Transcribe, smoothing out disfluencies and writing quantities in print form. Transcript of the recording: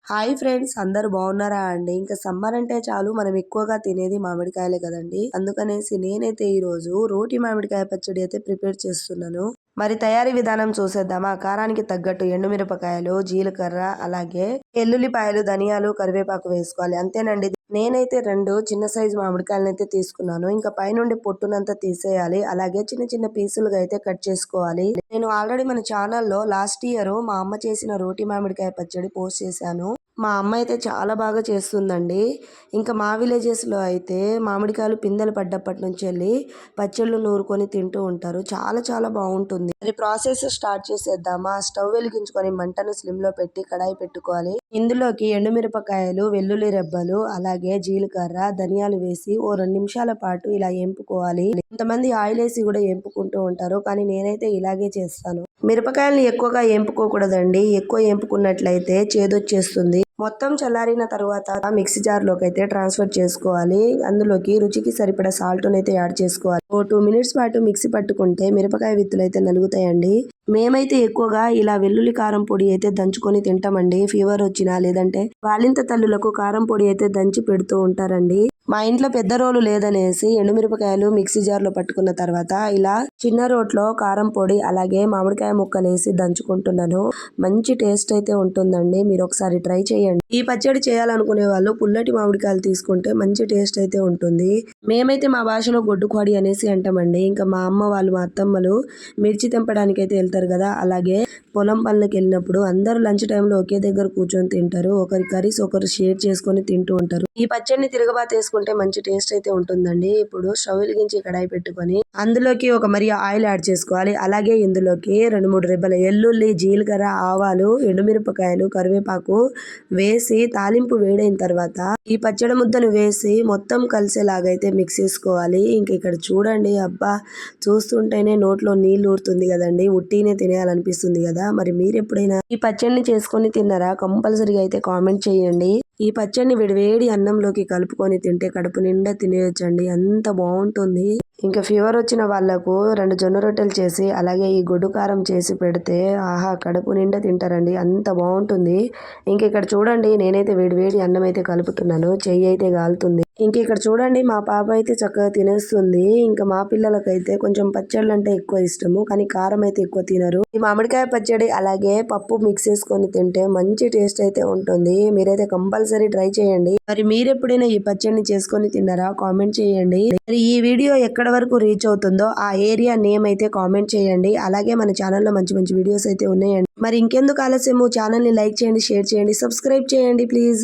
Hi friends, అందరూ బాగున్నారా అండి? ఇంకా సమ్మర్ అంటే చాలు మనం ఎక్కువగా తినేది మామిడికాయలే కదండి. అందుకనేసి నేనైతే ఈ రోజు రోటి మామిడికాయ పచ్చడి అయితే ప్రిపేర్ చేస్తున్నాను. మరి తయారీ విధానం చూసేద్దామా? కారానికి తగ్గట్టు ఎండుమిరపకాయలు, జీలకర్ర, అలాగే ఎల్లుల్లిపాయలు, ధనియాలు, కరివేపాకు వేసుకోవాలి. అంతేనండి. నేనైతే 2 చిన్న సైజు మామిడికాయలనైతే తీసుకున్నాను. ఇంకా పైనుండి పొట్టునంతా తీసేయాలి. అలాగే చిన్న చిన్న పీసులుగా అయితే కట్ చేసుకోవాలి. నేను ఆల్రెడీ మన ఛానల్లో లాస్ట్ ఇయర్ మా అమ్మ చేసిన రోటి మామిడికాయ పచ్చడి పోస్ట్ చేశాను. మా అమ్మ అయితే చాలా బాగా చేస్తుందండి. ఇంకా మా విలేజెస్లో అయితే మామిడికాయలు పిందెలు పడ్డప్పటి నుంచి వెళ్ళి పచ్చళ్ళు నూరుకొని తింటూ ఉంటారు. చాలా చాలా బాగుంటుంది. మరి ప్రాసెస్ స్టార్ట్ చేసేద్దామా? స్టవ్ వెలిగించుకొని మంటను స్లిమ్ లో పెట్టి కడాయి పెట్టుకోవాలి. ఇందులోకి ఎండుమిరపకాయలు, వెల్లుల్లి రెబ్బలు, అలాగే జీలకర్ర, ధనియాలు వేసి ఓ 2 నిమిషాల పాటు ఇలా ఎంపుకోవాలి. కొంతమంది ఆయిల్ వేసి కూడా ఎంపుకుంటూ ఉంటారు, కానీ నేనైతే ఇలాగే చేస్తాను. మిరపకాయల్ని ఎక్కువగా ఎంపుకోకూడదండి. ఎక్కువ ఎంపుకున్నట్లయితే చేదొచ్చేస్తుంది. మొత్తం చల్లారిన తర్వాత మిక్సీ జార్ లోకి అయితే ట్రాన్స్ఫర్ చేసుకోవాలి. అందులోకి రుచికి సరిపడా సాల్ట్ అయితే యాడ్ చేసుకోవాలి. ఓ 2 మినిట్స్ పాటు మిక్సీ పట్టుకుంటే మిరపకాయ విత్తులు అయితే నలుగుతాయండి. మేమైతే ఎక్కువగా ఇలా వెల్లుల్లి కారం పొడి అయితే దంచుకొని తింటామండి. ఫీవర్ వచ్చినా లేదంటే బాలింత తల్లులకు కారం పొడి అయితే దంచి పెడుతూ ఉంటారండి. మా ఇంట్లో పెద్ద రోలు లేదనేసి ఎండుమిరపకాయలు మిక్సీ జార్ లో పట్టుకున్న తర్వాత ఇలా చిన్న రోట్లో కారం పొడి, అలాగే మామిడికాయ ముక్కలేసి దంచుకుంటున్నాను. మంచి టేస్ట్ అయితే ఉంటుందండి. మీరు ఒకసారి ట్రై చేయండి. ఈ పచ్చడి చేయాలనుకునే వాళ్ళు పుల్లటి మామిడికాయలు తీసుకుంటే మంచి టేస్ట్ అయితే ఉంటుంది. మేమైతే మా భాషలో గొడ్డుకోడి అనేసి అంటామండి. ఇంకా మా అమ్మ వాళ్ళు, మా అత్తమ్మలు మిర్చి తెంపడానికి అయితే వెళ్తారు కదా, అలాగే పొలం పనులకు వెళ్ళినప్పుడు అందరూ లంచ్ టైంలో ఒకే దగ్గర కూర్చొని తింటారు. ఒకరి కర్రీస్ ఒకరు షేర్ చేసుకొని తింటూ ఉంటారు. ఈ పచ్చడిని తిరగబాతు వేసుకుంటే మంచి టేస్ట్ అయితే ఉంటుందండి. ఇప్పుడు స్టవ్ వెలిగించి కడాయి పెట్టుకొని అందులోకి ఒక మరి ఆయిల్ యాడ్ చేసుకోవాలి. అలాగే ఇందులోకి 2-3 రెబ్బల ఎల్లుల్లి, జీలకర్ర, ఆవాలు, ఎండుమిరపకాయలు, కరివేపాకు వేసి తాలింపు వేడైన తర్వాత ఈ పచ్చడి ముద్దను వేసి మొత్తం కలిసేలాగైతే మిక్స్ చేసుకోవాలి. ఇంక ఇక్కడ చూడండి, అబ్బా చూస్తుంటేనే నోట్లో నీళ్లు ఊరుతుంది కదండి. ఉట్టినే తినేయాలనిపిస్తుంది కదా. మరి మీరు ఎప్పుడైనా ఈ పచ్చడిని చేసుకొని తిన్నారా? కంపల్సరీగా అయితే కామెంట్ చేయండి. ఈ పచ్చడిని వేడివేడి అన్నంలోకి కలుపుకొని తింటే కడుపు నిండా తినేయొచ్చండి. అంత బాగుంటుంది. ఇంకా ఫీవర్ వచ్చిన వాళ్లకు 2 జొన్న రొట్టెలు చేసి అలాగే ఈ గొడ్డు కారం చేసి పెడితే ఆహా, కడుపు నిండా తింటారండి. అంత బాగుంటుంది. ఇంక ఇక్కడ చూడండి, నేనైతే వేడివేడి అన్నం అయితే కలుపుతున్నాను. చెయ్యి అయితే కాలుతుంది. ఇంక ఇక్కడ చూడండి, మా పాప అయితే చక్కగా తినేస్తుంది. ఇంకా మా పిల్లలకైతే కొంచెం పచ్చళ్ళు అంటే ఎక్కువ ఇష్టము, కానీ కారం అయితే ఎక్కువ తినరు. ఈ మామిడికాయ పచ్చడి అలాగే పప్పు మిక్స్ చేసుకొని తింటే మంచి టేస్ట్ అయితే ఉంటుంది. మీరైతే కంపల్సరీ ట్రై చేయండి. మరి మీరు ఎప్పుడైనా ఈ పచ్చడిని చేసుకొని తిన్నారా? కామెంట్ చేయండి. మరి ఈ వీడియో ఎక్కడ వరకు రీచ్ అవుతుందో ఆ ఏరియా నేమ్ అయితే కామెంట్ చేయండి. అలాగే మన ఛానల్లో మంచి మంచి వీడియోస్ అయితే ఉన్నాయండి. మరి ఇంకెందుకు ఆలస్యము, ఛానల్ని లైక్ చేయండి, షేర్ చేయండి, సబ్స్క్రైబ్ చేయండి ప్లీజ్.